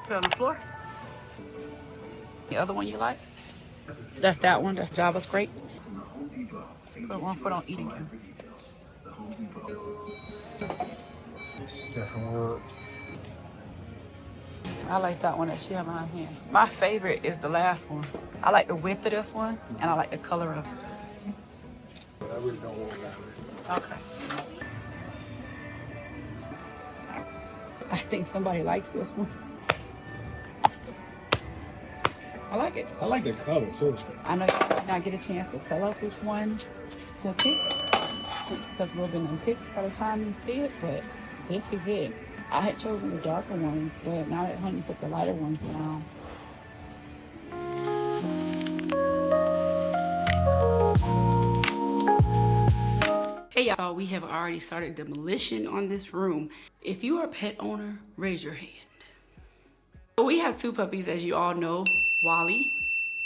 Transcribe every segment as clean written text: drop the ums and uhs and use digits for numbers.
Put it on the floor. The other one you like? That's that one. That's Java scraped. Put one foot on each again. It's different wood. I like that one that she have in her hands. My favorite is the last one. I like the width of this one, and I like the color of it. But I really don't want that. Okay. I think somebody likes this one. I like it. I like the color too. I know you might not get a chance to tell us which one to pick because we've been unpicked by the time you see it, but this is it. I had chosen the darker ones, but now that Honey put the lighter ones down. Hey y'all, we have already started demolition on this room. If you are a pet owner, raise your hand. We have two puppies, as you all know, Wally,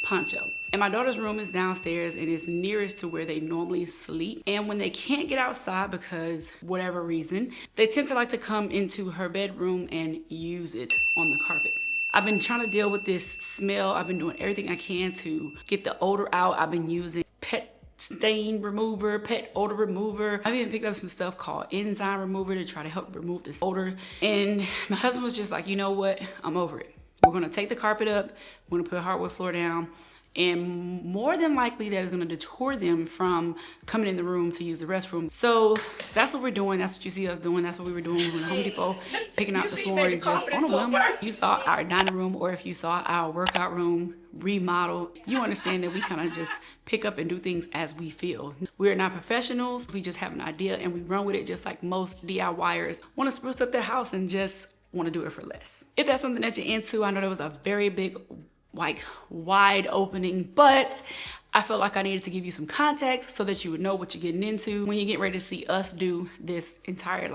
Poncho. And my daughter's room is downstairs and it's nearest to where they normally sleep. And when they can't get outside because whatever reason, they tend to like to come into her bedroom and use it on the carpet. I've been trying to deal with this smell. I've been doing everything I can to get the odor out. I've been using pet stain remover, pet odor remover. I've even picked up some stuff called enzyme remover to try to help remove this odor. And my husband was just like, you know what? I'm over it. We're gonna take the carpet up. We're gonna put hardwood floor down. And more than likely that is going to deter them from coming in the room to use the restroom. So that's what we're doing. That's what you see us doing. That's what we were doing. We were in Home Depot, picking out the floor and just on a whim. You saw our dining room, or if you saw our workout room remodel, you understand that we kind of just pick up and do things as we feel. We're not professionals. We just have an idea and we run with it, just like most DIYers want to spruce up their house and just want to do it for less. If that's something that you're into, I know there was a very big wide opening, but I felt like I needed to give you some context so that you would know what you're getting into when you get ready to see us do this entire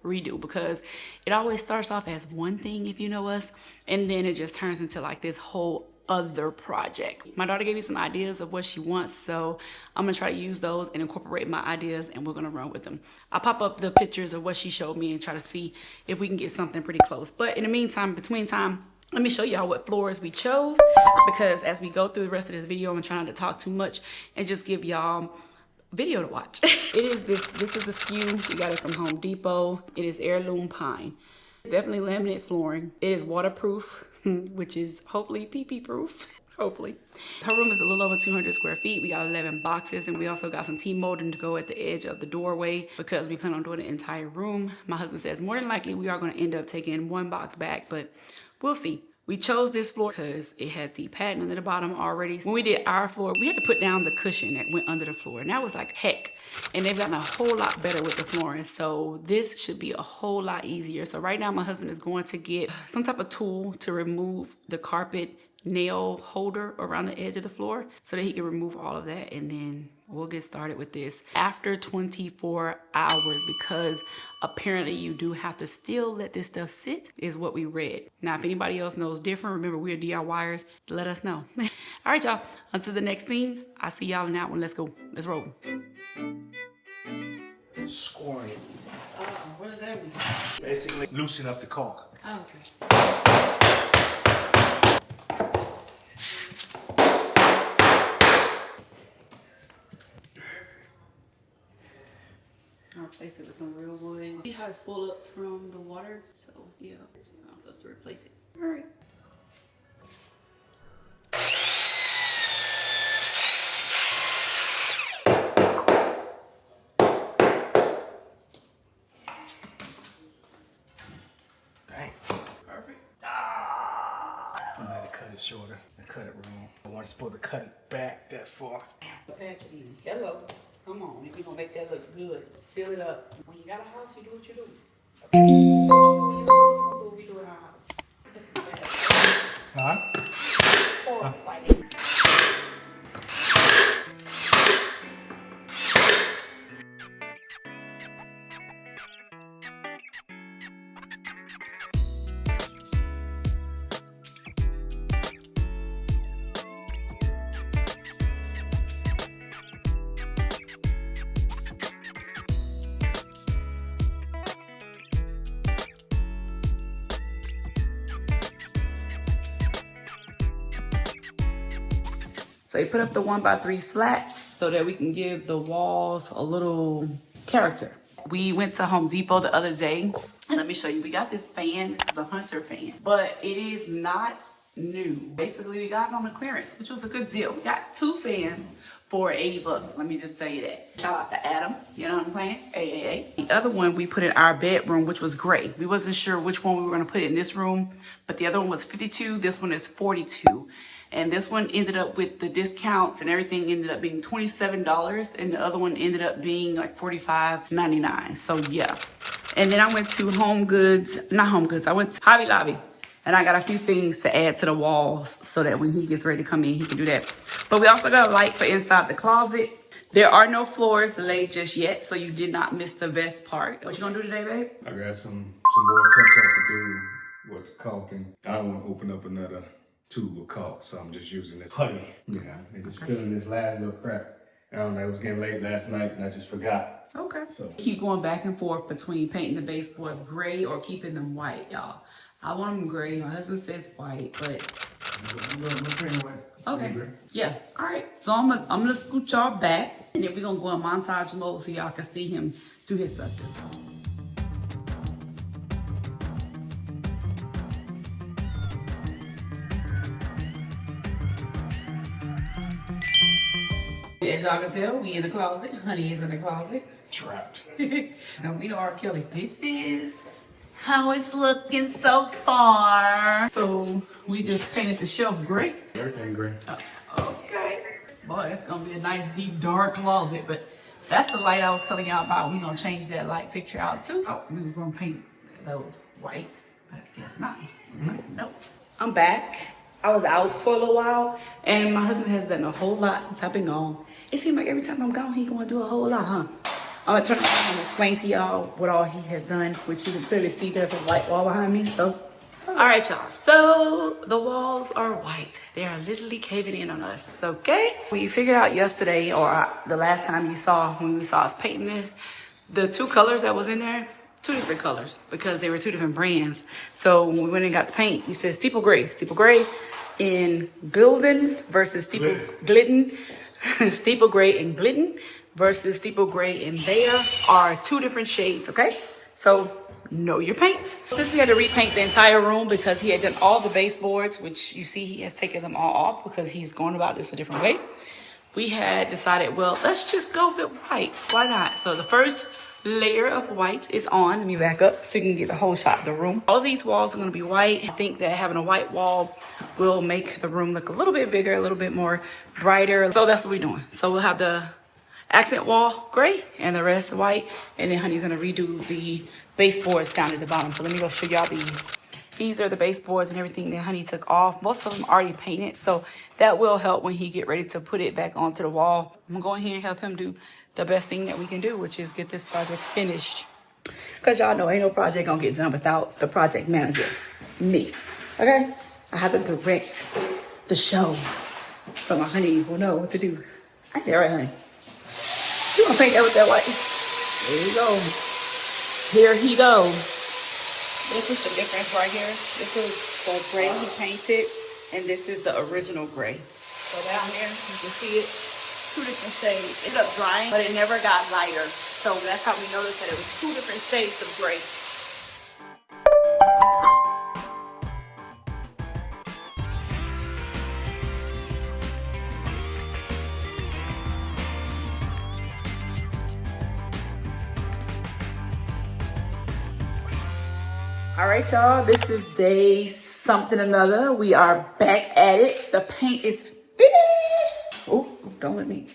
redo, because it always starts off as one thing if you know us, and then it just turns into this whole other project. My daughter gave me some ideas of what she wants, so I'm gonna try to use those and incorporate my ideas, and we're gonna run with them. I'll pop up the pictures of what she showed me and try to see if we can get something pretty close. But in the meantime, between time, let me show y'all what floors we chose, because as we go through the rest of this video, I'm trying not to talk too much and just give y'all video to watch. This is the SKU. We got it from Home Depot. It is Heirloom Pine. It's definitely laminate flooring. It is waterproof, which is hopefully pee-pee proof. Hopefully. Her room is a little over 200 square feet. We got 11 boxes, and we also got some T-molding to go at the edge of the doorway because we plan on doing the entire room. My husband says more than likely we are going to end up taking one box back, but we'll see. We chose this floor because it had the padding under the bottom already. When we did our floor, we had to put down the cushion that went under the floor, and that was like heck. And they've gotten a whole lot better with the flooring, so this should be a whole lot easier. So right now my husband is going to get some type of tool to remove the carpet nail holder around the edge of the floor so that he can remove all of that, and then we'll get started with this after 24 hours, because apparently you do have to still let this stuff sit, is what we read. Now, if anybody else knows different, remember we're DIYers, let us know. All right, y'all, until the next scene, I'll see y'all in that one. Let's go. Let's roll. Scoring it. What does that mean? Basically, loosen up the caulk. Oh, okay. I'll replace it with some real wood. See how it's swelled up from the water? So yeah, it's time for us to replace it. All right. Dang. Perfect. I had to cut it shorter and cut it wrong. I wasn't supposed to cut it back that far. Patch it in. Hello. Come on, if you're gonna make that look good, seal it up. When you got a house, you do what you do. Okay? You do what we do in our house. Huh? Or lighting. So he put up the 1x3 slats so that we can give the walls a little character. We went to Home Depot the other day, and let me show you. We got this fan. This is a Hunter fan, but it is not new. Basically, we got it on a clearance, which was a good deal. We got 2 fans for $80. Let me just tell you that. Shout out to Adam. You know what I'm saying? Hey. The other one we put in our bedroom, which was gray. We wasn't sure which one we were gonna put in this room, but the other one was 52. This one is 42. And this one ended up with the discounts and everything ended up being $27. And the other one ended up being like $45.99. So yeah. And then I went to I went to Hobby Lobby. And I got a few things to add to the walls so that when he gets ready to come in, he can do that. But we also got a light for inside the closet. There are no floors laid just yet, so you did not miss the best part. What you gonna do today, babe? I got some more touch up to do with caulking. I don't want to open up another tube of caulk, so I'm just using this putty. Yeah, and just filling this last little crack. I don't know, it was getting late last night and I just forgot. Okay. So keep going back and forth between painting the baseboards gray or keeping them white, y'all. I want them gray. My husband says white, but okay. Yeah. All right. So I'm gonna scoot y'all back, and then we're gonna go in montage mode so y'all can see him do his stuff too. As y'all can tell, we in the closet. Honey is in the closet. Trapped. And we know R. Kelly. This is how it's looking so far. So we just painted the shelf gray. Everything gray. Okay. Boy, it's gonna be a nice deep dark closet, but that's the light I was telling y'all about. We're gonna change that light fixture out too. Oh, we was gonna paint those white, but I guess not. Nope. I'm back. I was out for a little while, and my husband has done a whole lot since I've been gone. It seems like every time I'm gone, he's gonna do a whole lot, huh? I'm gonna turn around and explain to y'all what all he has done, which you can clearly see there's a white wall behind me, so. All right, y'all, so the walls are white. They are literally caving in on us, okay? We figured out yesterday, or the last time you saw, when we saw us painting this, the 2 colors that was in there, 2 different colors, because they were 2 different brands. So when we went and got the paint, we said Steeple Gray in Glidden versus Glidden, Steeple Gray in Glidden versus Steeple Gray in Beta are 2 different shades, okay? So know your paints. Since we had to repaint the entire room because he had done all the baseboards, which you see he has taken them all off because he's going about this a different way, we had decided, well, let's just go with white. Why not? So the first layer of white is on. Let me back up so you can get the whole shot of the room. All these walls are going to be white. I think that having a white wall will make the room look a little bit bigger, a little bit more brighter. So that's what we're doing. So we'll have the accent wall gray and the rest white, and then honey's going to redo the baseboards down at the bottom. So let me go show y'all these. These are the baseboards and everything that honey took off. Most of them already painted, so that will help when he get ready to put it back onto the wall. I'm gonna go in here and help him do the best thing that we can do, which is get this project finished. Cause y'all know ain't no project gonna get done without the project manager, me. Okay? I have to direct the show, so my honey will know what to do. I dare right, honey. You gonna paint that with that white? There you go. Here he goes. This is the difference right here. This is the gray he painted, and this is the original gray. So down here, you can see it, 2 different shades. It ended up drying, but it never got lighter. So that's how we noticed that it was 2 different shades of gray. All right, y'all, this is day something another. We are back at it. The paint is finished. Oh, don't let me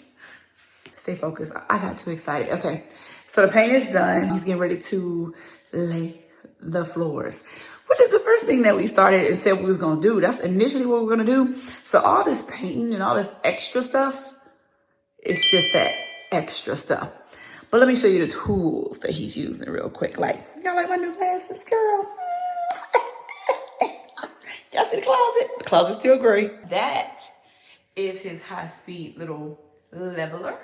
stay focused. I got too excited. Okay, so the paint is done. He's getting ready to lay the floors, which is the first thing that we started and said we was gonna do. That's initially what we were gonna do. So all this painting and all this extra stuff, it's just that extra stuff. But let me show you the tools that he's using real quick. Like, y'all like my new glasses, girl? Y'all see the closet? The closet's still gray. That is his high-speed little leveler.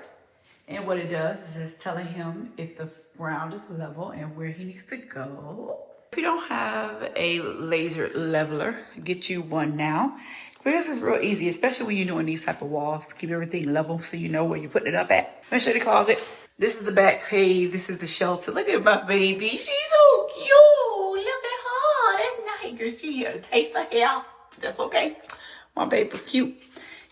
And what it does is it's telling him if the ground is level and where he needs to go. If you don't have a laser leveler, get you one now. Because it's real easy, especially when you're doing these type of walls, to keep everything level so you know where you're putting it up at. Let me show you the closet. This is the back page. This is the shelter. Look at my baby. She's so cute. Look at her. That's nice, girl. She had a taste of hell. That's okay. My baby's cute.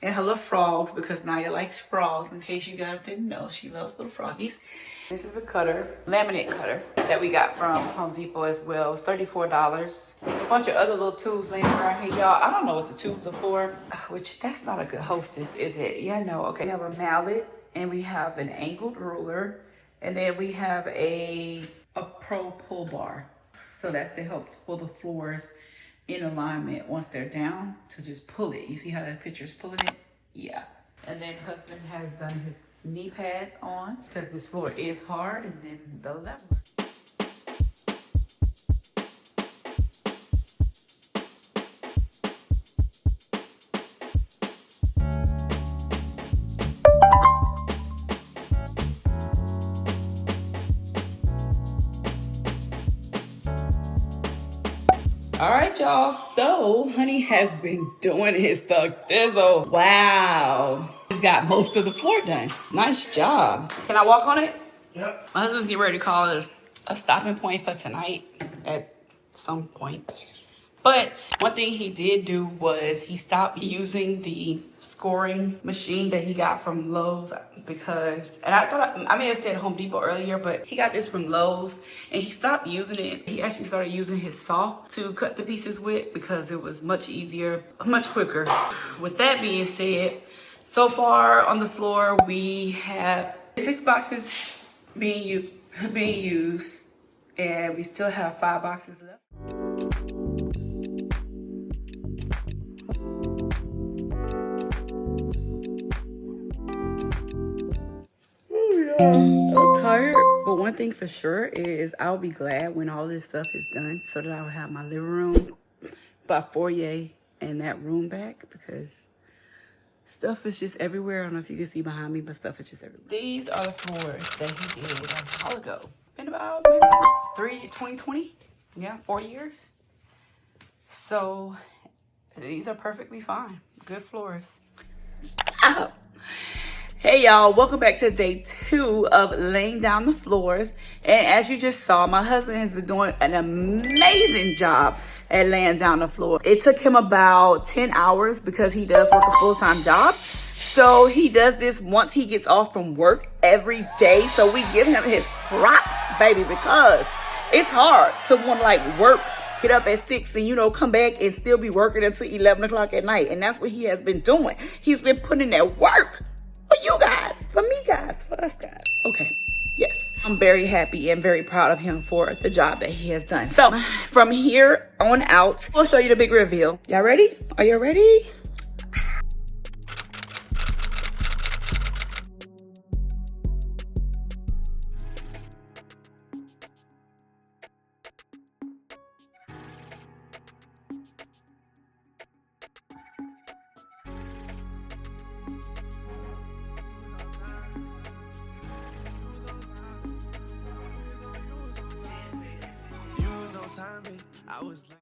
And her little frogs, because Naya likes frogs. In case you guys didn't know, she loves little froggies. This is a cutter, laminate cutter, that we got from Home Depot as well. It's $34. A bunch of other little tools laying around here, y'all. I don't know what the tools are for, which that's not a good hostess, is it? Yeah, no. Okay, we have a mallet, and we have an angled ruler, and then we have a pro pull bar. So that's to help pull the floors in alignment once they're down, to just pull it. You see how that picture's pulling it? Yeah. And then husband has done his knee pads on because this floor is hard, and then the leveler. All right, y'all. So, honey has been doing his thug thizzle. Wow. He's got most of the floor done. Nice job. Can I walk on it? Yep. My husband's getting ready to call it a stopping point for tonight at some point. But one thing he did do was he stopped using the scoring machine that he got from Lowe's, because, and I may have said Home Depot earlier, but he got this from Lowe's and he stopped using it. He actually started using his saw to cut the pieces with, because it was much easier, much quicker. With that being said, so far on the floor, we have 6 boxes being used, and we still have 5 boxes left. I'm tired, but one thing for sure is I'll be glad when all this stuff is done, so that I'll have my living room, my foyer, and that room back, because stuff is just everywhere. I don't know if you can see behind me, but stuff is just everywhere. These are the floors that he did a while ago. It's been about maybe 2020, yeah, 4 years. So these are perfectly fine, good floors. Stop. Hey y'all, welcome back to day 2 of laying down the floors. And as you just saw, my husband has been doing an amazing job at laying down the floor. It took him about 10 hours because he does work a full-time job. So he does this once he gets off from work every day. So we give him his props, baby, because it's hard to want to like work, get up at 6 and, come back and still be working until 11 o'clock at night. And that's what he has been doing. He's been putting in that work. For you guys, for me guys, for us guys. Okay, yes. I'm very happy and very proud of him for the job that he has done. So from here on out, we'll show you the big reveal. Y'all ready? Are you ready?